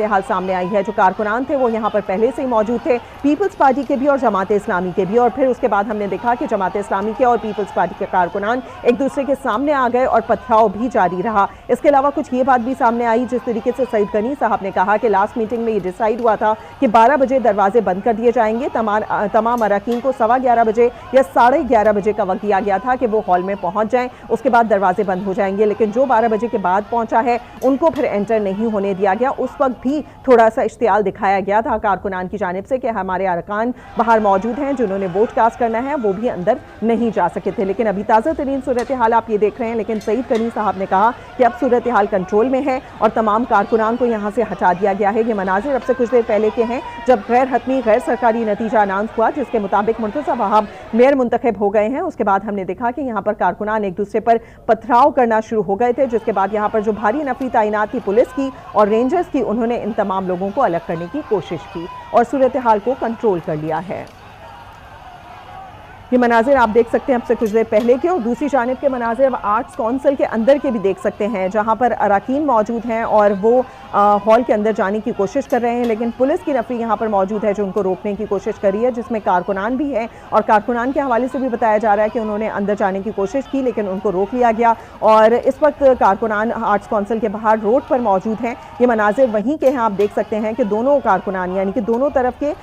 हाल सामने आई है। जो कारकुनान थे वो यहाँ पर पहले से ही मौजूद थे, पीपल्स पार्टी के भी और जमात इस्लामी के भी, और फिर उसके बाद हमने देखा कि जमात इस्लामी के और पीपल्स पार्टी के कारकुनान एक दूसरे के सामने आ गए और पथराव भी जारी रहा। इसके अलावा कुछ ये बात भी सामने आई, जिस तरीके से सईद गनी साहब ने कहा कि लास्ट मीटिंग में ये डिसाइड हुआ था कि 12 बजे दरवाजे बंद कर दिए जाएंगे, तमाम अरकान को 11:15 बजे या 11:30 बजे का वक्त दिया गया था कि वो हॉल में पहुंच जाएं, उसके बाद दरवाजे बंद हो जाएंगे। लेकिन जो 12 बजे के बाद पहुंचा है उनको फिर एंटर नहीं होने दिया गया। उस वक्त भी थोड़ा सा इश्तियाल दिखाया गया था कारकुनान की जानिब से कि हमारे अरकान बाहर मौजूद हैं, जिन्होंने वोट कास्ट करना है वो भी अंदर नहीं जा सके थे। लेकिन अभी ताज़ा तरीन सूरत हाल आप ये देख रहे हैं। लेकिन सईद गनी साहब ने कहा कि अब सूरत हाल कंट्रोल में है और तमाम कारकुनान को यहाँ से हटा दिया गया है। ये मनाजिर अब से कुछ देर पहले के हैं जब गैर हतमी गैर सरकारी नतीजा अनाउंस हुआ, जिसके मुताबिक मुर्तज़ा वहाब मेयर मुंतखब हो गए हैं। उसके बाद हमने देखा कि यहाँ पर कारकुनान एक दूसरे पर पथराव करना शुरू हो गए थे, जिसके बाद यहाँ पर जो भारी नफरी तैनात थी पुलिस की और रेंजर्स की, उन्होंने इन तमाम लोगों को अलग करने की कोशिश की और सूरत हाल को कंट्रोल कर लिया है। ये मनाजिर आप देख सकते हैं अब से कुछ देर पहले के, और दूसरी जानिब के मनाजिर अब आर्ट्स काउंसिल के अंदर के भी देख सकते हैं, जहां पर अरकान मौजूद हैं और वो हॉल के अंदर जाने की कोशिश कर रहे हैं। लेकिन पुलिस की नफरी यहाँ पर मौजूद है जो उनको रोकने की कोशिश कर रही है, जिसमें कारकुनान भी है। और कारकुनान के हवाले से भी बताया जा रहा है कि उन्होंने अंदर जाने की कोशिश की लेकिन उनको रोक लिया गया और इस वक्त कारकुनान आर्ट्स काउंसिल के बाहर रोड पर मौजूद हैं। ये मनाजिर वहीं के हैं, आप देख सकते हैं कि दोनों कारकुनान यानी कि दोनों तरफ के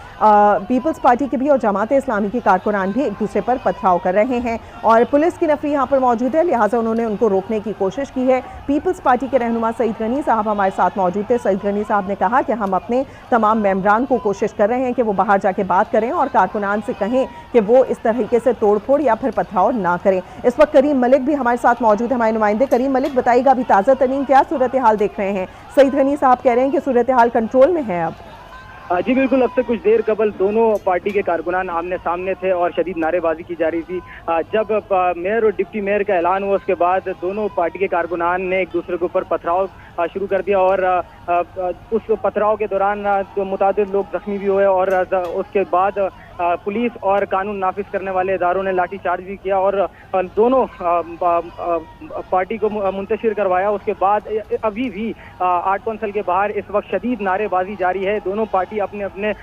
पीपल्स पार्टी के भी और जमात इस्लामी के कारकुनान भी एक दूसरे पर पथराव कर रहे हैं और पुलिस की नफरी यहाँ पर मौजूद है, लिहाजा उन्होंने उनको रोकने की कोशिश की है। पीपल्स पार्टी के रहनुमा सईद गनी साहब हमारे साथ मौजूद थे। सईद गनी साहब ने कहा कि हम अपने तमाम मेंबरान को कोशिश कर रहे हैं कि वो बाहर जाके बात करें और कारकुनान से कहें कि वो इस तरीके से तोड़फोड़ या फिर पथराव ना करें। इस वक्त करीम मलिक भी हमारे साथ मौजूद है, हमारे नुमाइंदे। करीम मलिक, बताइएगा अभी ताज़ा तरीन क्या सूरत हाल देख रहे हैं? सईद गनी साहब कह रहे हैं कि सूरत हाल कंट्रोल में है अब। जी बिल्कुल, अब से कुछ देर कबल दोनों पार्टी के कारकुनान आमने सामने थे और शदीद नारेबाजी की जा रही थी। जब मेयर और डिप्टी मेयर का ऐलान हुआ उसके बाद दोनों पार्टी के कारकुनान ने एक दूसरे के ऊपर पथराव शुरू कर दिया और उस पथराव के दौरान मुतादिद लोग जख्मी भी हुए और उसके बाद पुलिस और कानून नाफिज करने वाले इदारों ने लाठीचार्ज भी किया और दोनों पार्टी को मुंतशिर करवाया। उसके बाद अभी भी आर्ट काउंसिल के बाहर इस वक्त शदीद नारेबाजी जारी है। दोनों पार्टी अपने अपने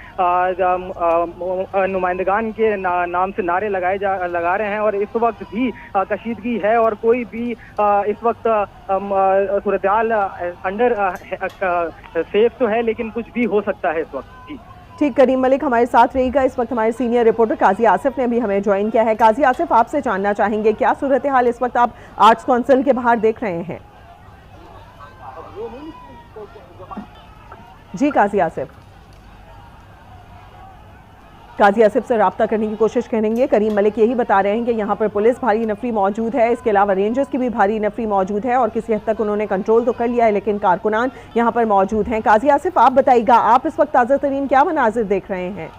नुमाइंदगान के नाम से नारे लगा रहे हैं और इस वक्त भी कशीदगी है और कोई भी इस वक्त सूरत हाल अंडर सेफ तो है लेकिन कुछ भी हो सकता है इस वक्त। जी ठीक, करीम मलिक हमारे साथ रहेगा। इस वक्त हमारे सीनियर रिपोर्टर काजी आसिफ ने भी हमें ज्वाइन किया है। काजी आसिफ, आपसे जानना चाहेंगे क्या सूरत हाल इस वक्त आप आर्ट्स काउंसिल के बाहर देख रहे हैं? जी काजी आसिफ से रब्ता करने की कोशिश करेंगे। करीम मलिक यही बता रहे हैं कि यहाँ पर पुलिस भारी नफरी मौजूद है, इसके अलावा रेंजर्स की भी भारी नफरी मौजूद है और किसी हद तक उन्होंने कंट्रोल तो कर लिया है लेकिन कारकुनान यहाँ पर मौजूद हैं। काजी आसिफ, आप बताइएगा आप इस वक्त ताज़ा तरीन क्या मनाजिर देख रहे हैं?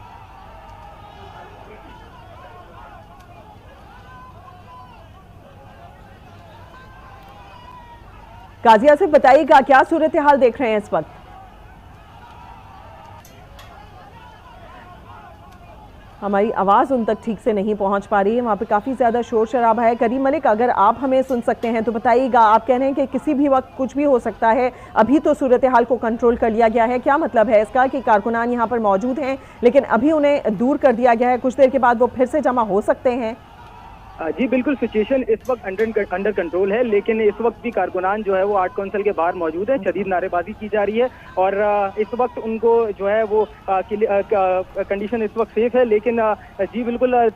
काजी आसिफ बताइएगा क्या सूरत हाल देख रहे हैं इस वक्त? हमारी आवाज़ उन तक ठीक से नहीं पहुंच पा रही है, वहाँ पे काफ़ी ज़्यादा शोर शराबा है। करीम मलिक, अगर आप हमें सुन सकते हैं तो बताइएगा। आप कह रहे हैं कि किसी भी वक्त कुछ भी हो सकता है, अभी तो सूरत हाल को कंट्रोल कर लिया गया है, क्या मतलब है इसका कि कारकुनान यहाँ पर मौजूद हैं लेकिन अभी उन्हें दूर कर दिया गया है, कुछ देर के बाद वो फिर से जमा हो सकते हैं? जी बिल्कुल, सिचुएशन इस वक्त अंडर कंट्रोल है लेकिन इस वक्त भी कारकुनान जो है वो आर्ट काउंसिल के बाहर मौजूद है। शदीद नारेबाजी की जा रही है और इस वक्त उनको जो है वो कंडीशन इस वक्त सेफ है लेकिन जी बिल्कुल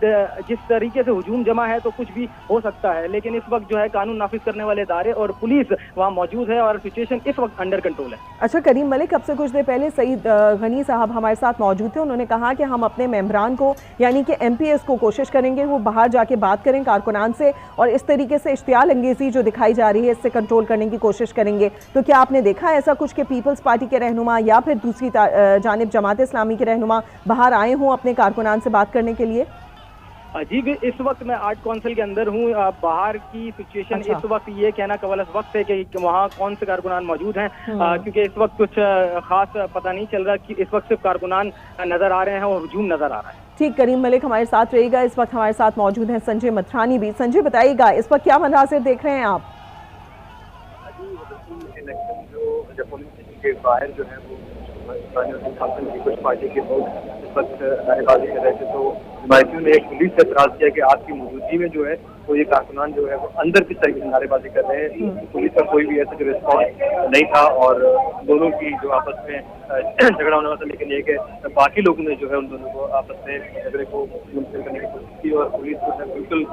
जिस तरीके से हुजूम जमा है तो कुछ भी हो सकता है लेकिन इस वक्त जो है कानून नाफिज करने वाले इदारे और पुलिस वहाँ मौजूद है और सिचुएशन इस वक्त अंडर कंट्रोल है। अच्छा करीम मलिक, अब से कुछ देर पहले सईद गनी साहब हमारे साथ मौजूद थे, उन्होंने कहा कि हम अपने मेंबरान को यानी कि MPs को कोशिश करेंगे वो बाहर जाके बात करें कारकुनान से और इस तरीके से इश्तियाल अंगेजी जो दिखाई जा रही है इससे कंट्रोल करने की कोशिश करेंगे। तो क्या आपने देखा ऐसा कुछ कि पीपल्स पार्टी के रहनुमा या फिर दूसरी जानिब जमात इस्लामी के रहनुमा बाहर आए हों अपने कारकुनान से बात करने के लिए? जी इस वक्त मैं आर्ट काउंसिल के अंदर हूँ। बाहर की सिचुएशन इस वक्त ये कहना कबल इस वक्त है कि वहाँ कौन से कारकुनान मौजूद हैं क्योंकि इस वक्त कुछ खास पता नहीं चल रहा कि इस वक्त सिर्फ कारकुनान नजर आ रहे हैं और हुजूम नजर आ रहा है। ठीक, करीम मलिक हमारे साथ रहेगा। इस वक्त हमारे साथ मौजूद हैं संजय मथरानी भी। संजय बताइएगा इस वक्त क्या मनाजिर देख रहे हैं आप? इलेक्शन जो पुलिस के बाहर जो है वो पीपल्स पार्टी के लोग इस वक्त नारेबाजी कर रहे थे, तो जमायतियों ने एक पुलिस से एतराज किया कि आपकी मौजूदगी में जो है वो ये कारकुनान जो है वो अंदर किस तरीके से नारेबाजी कर रहे हैं। पुलिस का कोई भी ऐसा जो रिस्पॉन्स नहीं था और दोनों की जो आपस में झगड़ा होने वाला था, लेकिन ये कि बाकी लोगों ने जो है उन दोनों को आपस में झगड़े को मुंतकिल करने की कोशिश की और पुलिस जो है बिल्कुल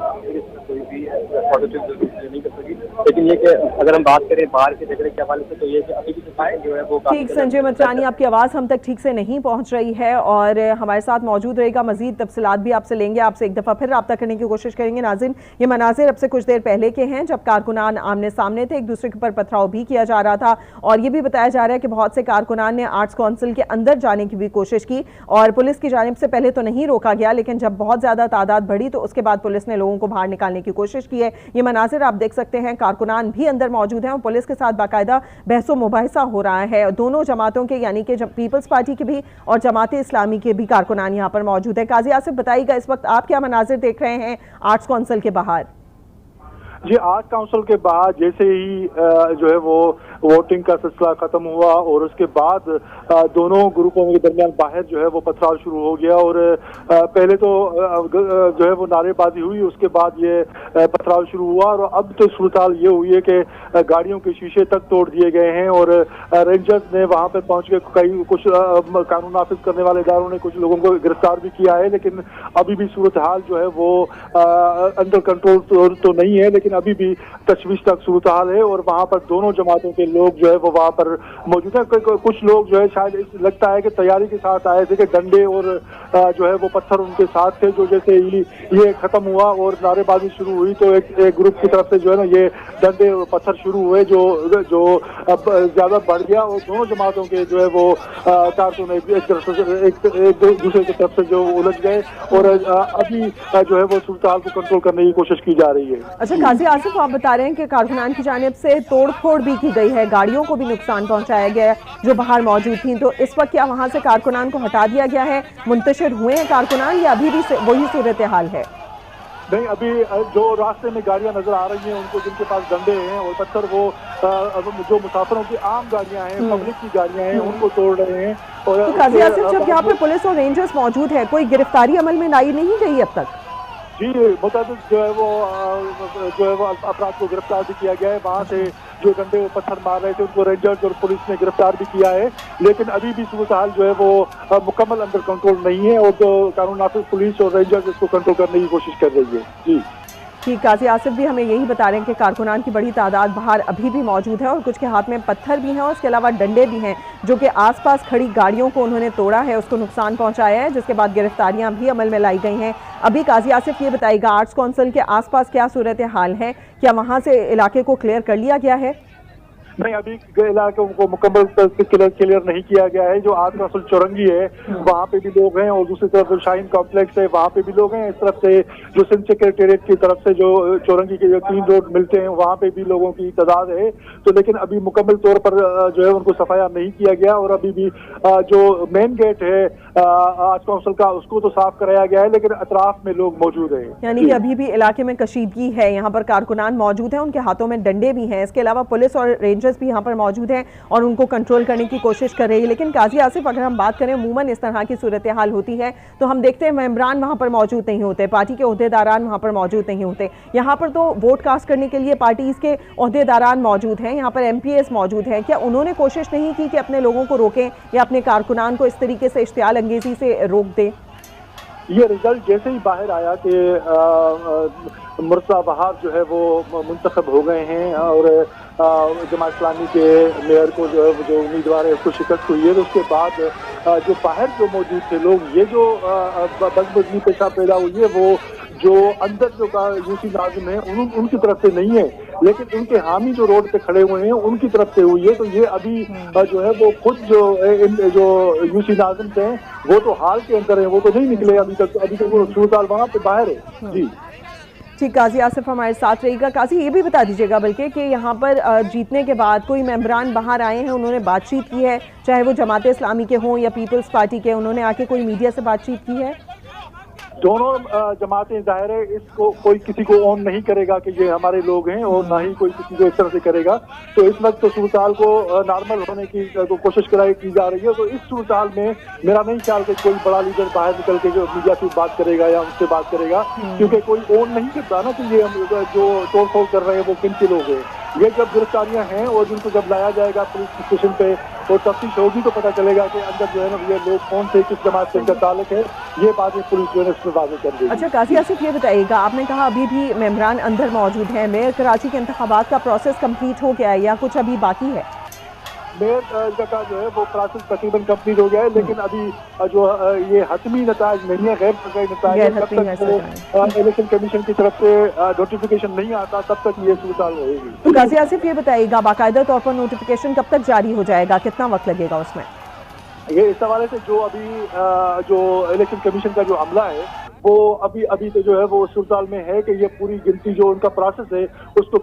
कोई भी पॉजिटिव नहीं कर सकी। लेकिन ये कि अगर हम बात करें बाहर के झगड़े के हवाले से, तो ये कि अभी भी जो है वो ठीक, संजय मत्रानी, आपकी आवाज़ हम तक ठीक से नहीं पहुंच रही है और हमारे साथ मौजूद रहेगा। मजीद तफसीलात भी आपसे लेंगे, आपसे एक दफ़ा फिर रब्ता करने की कोशिश करेंगे। नाज़रीन, ये मनाजिर अब से कुछ देर पहले के हैं जब कारकुनान आमने सामने थे, एक दूसरे के ऊपर पथराव भी किया जा रहा था और ये भी बताया जा रहा है कि बहुत से कारकुनान ने आर्ट्स काउंसिल के अंदर जाने की भी कोशिश की और पुलिस की जानिब से पहले तो नहीं रोका गया, लेकिन जब बहुत ज़्यादा तादाद बढ़ी तो उसके बाद पुलिस ने लोगों को बाहर निकालने की कोशिश की है। ये मनाजिर आप देख सकते हैं, कारकुनान भी अंदर मौजूद हैं और पुलिस के साथ बाकायदा बहसो मुबाहिसा हो रहा है। दोनों जमातों के, यानी कि पीपल्स पार्टी के भी और जमात इस्लामी के भी कारकुनान यहाँ पर मौजूद है। काजी आसिफ, बताइएगा इस वक्त आप क्या मनाजिर देख रहे हैं आर्ट्स काउंसिल के बाहर? जी, आर्ट काउंसिल के बाद जैसे ही जो है वो वोटिंग का सिलसिला खत्म हुआ और उसके बाद दोनों ग्रुपों के दरमियान बाहर जो है वो पथराव शुरू हो गया और पहले तो जो है वो नारेबाजी हुई, उसके बाद ये पथराव शुरू हुआ और अब तो सूरत ये हुई है कि गाड़ियों के शीशे तक तोड़ दिए गए हैं और रेंजर्स ने वहां पर पहुंच के कुछ कानून नाफिज करने वाले इदारों ने कुछ लोगों को गिरफ्तार भी किया है, लेकिन अभी भी सूरत हाल जो है वो अंडर कंट्रोल तो नहीं है, लेकिन अभी भी तशवीश तक सूरत हाल है और वहां पर दोनों जमातों के लोग जो है वो वहां पर मौजूद है। कुछ लोग जो है शायद लगता है कि तैयारी के साथ आए थे कि डंडे और जो है वो पत्थर उनके साथ थे, जो जैसे ही ये खत्म हुआ और नारेबाजी शुरू हुई तो एक ग्रुप की तरफ से जो है ना ये डंडे और पत्थर शुरू हुए जो अब ज्यादा बढ़ गया और दोनों जमातों के जो है वो कारकुन एक दूसरे की तरफ से जो उलझ गए और अभी जो है वो सूरत हाल को कंट्रोल करने की कोशिश की जा रही है। अच्छा काजी आसिफ, आप बता रहे हैं कि कारकुनान की जानिब से तोड़फोड़ भी की गई है, गाड़ियों को भी नुकसान पहुंचाया गया है जो बाहर मौजूद थी, तो इस वक्त क्या वहां से कारकुनान को हटा दिया गया है, मुंतशिर हुए हैं कारकुनान या अभी भी वही सूरत हाल है? नहीं, अभी जो रास्ते में गाड़ियां नजर आ रही हैं उनको जिनके पास डंडे हैं और पत्थर, वो जो मुसाफिरों की आम गाड़ियां हैं, पब्लिक की गाड़ियां हैं, उनको तोड़ रहे हैं। और तो काजी आसिफ, जब यहाँ पर पुलिस और रेंजर्स मौजूद है, कोई गिरफ्तारी अमल में लाई नहीं गई अब तक? जी, मुताबिक जो है वो अपराध को गिरफ्तार भी किया गया है। वहाँ से जो डंडे वो पत्थर मार रहे थे उनको रेंजर्स और पुलिस ने गिरफ्तार भी किया है, लेकिन अभी भी सूरत हाल जो है वो मुकम्मल अंडर कंट्रोल नहीं है और जो कानून नाफिज पुलिस और रेंजर्स इसको कंट्रोल करने की कोशिश कर रही है। जी ठीक, काजी आसिफ भी हमें यही बता रहे हैं कि कारकुनान की बड़ी तादाद बाहर अभी भी मौजूद है और कुछ के हाथ में पत्थर भी हैं और उसके अलावा डंडे भी हैं जो कि आसपास खड़ी गाड़ियों को उन्होंने तोड़ा है, उसको नुकसान पहुंचाया है, जिसके बाद गिरफ्तारियां भी अमल में लाई गई हैं। अभी काजी आसिफ ये बताइएगा, आर्ट्स काउंसिल के आसपास क्या सूरत हाल है, क्या वहाँ से इलाके को क्लियर कर लिया गया है? नहीं, अभी इलाके को मुकम्मल क्लियर नहीं किया गया है। जो आर्ट काउंसिल चौरंगी है वहाँ पे भी लोग हैं और दूसरी तरफ जो शाहीन कॉम्प्लेक्स है वहाँ पे भी लोग हैं। इस तरफ से जो सिंध सेक्रेटेरिएट की तरफ से जो चौरंगी के जो 3 रोड मिलते हैं वहाँ पे भी लोगों की तादाद है, तो लेकिन अभी मुकम्मल तौर पर जो है उनको सफाया नहीं किया गया और अभी भी जो मेन गेट है आर्ट काउंसिल का उसको तो साफ कराया गया है, लेकिन अतराफ में लोग मौजूद हैं। यानी कि अभी भी इलाके में कशीदगी है, यहाँ पर कारकुनान मौजूद हैं, उनके हाथों में डंडे भी हैं, इसके अलावा पुलिस और रेंजर्स भी यहाँ पर मौजूद हैं और उनको कंट्रोल करने की कोशिश कर रही है। लेकिन काजी आसिफ, अगर हम बात करें अमूमन इस तरह की सूरत हाल होती है तो हम देखते हैं मेंबरान वहाँ पर मौजूद नहीं होते, पार्टी के ओहदेदारान वहाँ पर मौजूद नहीं होते। यहाँ पर तो वोट कास्ट करने के लिए पार्टीज के ओहदेदारान मौजूद हैं, यहाँ पर MPs मौजूद हैं, क्या उन्होंने कोशिश नहीं की कि अपने लोगों को रोकें या अपने कारकुनान को इस तरीके से इश्तियाल अंगेजी से रोक दें? ये रिजल्ट जैसे ही बाहर आया कि मुर्तज़ा वहाब जो है वो मुंतखब हो गए हैं और जमात इस्लामी के मेयर को जो है जो उम्मीदवार है उसको शिकस्त हुई है, तो उसके बाद जो बाहर जो मौजूद थे लोग, ये जो बदबदनी पेशा पैदा हुई है वो जो अंदर जो यूसी नाज़िम है उनकी तरफ से नहीं है, लेकिन उनके हामी जो रोड पे खड़े हुए हैं उनकी तरफ से हुई है। तो ये अभी जो है वो खुद जो यूसी नाज़िम थे वो तो हाल के अंदर है, वो तो नहीं निकले अभी तक वो सूरत वहाँ पे बाहर है। जी ठीक, काजी आसिफ हमारे साथ रहेगा। काजी ये भी बता दीजिएगा बल्कि कि यहाँ पर जीतने के बाद कोई मेंबरान बाहर आए हैं, उन्होंने बातचीत की है, चाहे वो जमात इस्लामी के हों या पीपल्स पार्टी के, उन्होंने आके कोई मीडिया से बातचीत की है? दोनों जमातें जाहिर है इसको कोई किसी को ऑन नहीं करेगा कि ये हमारे लोग हैं और ना ही कोई किसी को इस तरह से करेगा। तो इस वक्त तो सूरत को नॉर्मल होने की कोशिश की जा रही है। तो इस सूरत में मेरा नहीं ख्याल कि कोई बड़ा लीडर बाहर निकल के जो मीडिया से बात करेगा या उनसे बात करेगा, क्योंकि कोई ऑन नहीं करता ना कि ये जो तोड़ फोड़ कर रहे हैं वो किन के लोग हैं। ये जब गिरफ्तारियां हैं और जिनको जब लाया जाएगा पुलिस स्टेशन पे और तफ्तीश होगी तो पता चलेगा कि अंदर जो है ना ये लोग कौन से किस जमात से इनका ताल्लुक है। ये बातें पुलिस जो है इसमें वाज़ेह कर देगी। अच्छा काजी आसिफ, ये बताइएगा, आपने कहा अभी भी मेंबरान अंदर मौजूद हैं, मेयर कराची के इंतखाबात का प्रोसेस कंप्लीट हो गया है या कुछ अभी बाकी है? मेयर का जो है वो प्रोसेस तकरीबन कंप्लीट हो गया है, लेकिन अभी जो ये हतमी नताज नहीं है, गैर सरकारी नताज, जब तक वो इलेक्शन कमीशन की तरफ से नोटिफिकेशन नहीं आता तब तक ये सूरत रहेगी। तो काजी आसिफ ये बताइएगा, बाकायदा तौर पर नोटिफिकेशन कब तक जारी हो जाएगा, कितना वक्त लगेगा उसमें? ये इस हवाले से जो अभी जो इलेक्शन कमीशन का जो अमला है वो अभी तो जो है वो सूरत में है कि ये पूरी गिनती जो उनका प्रोसेस है उसको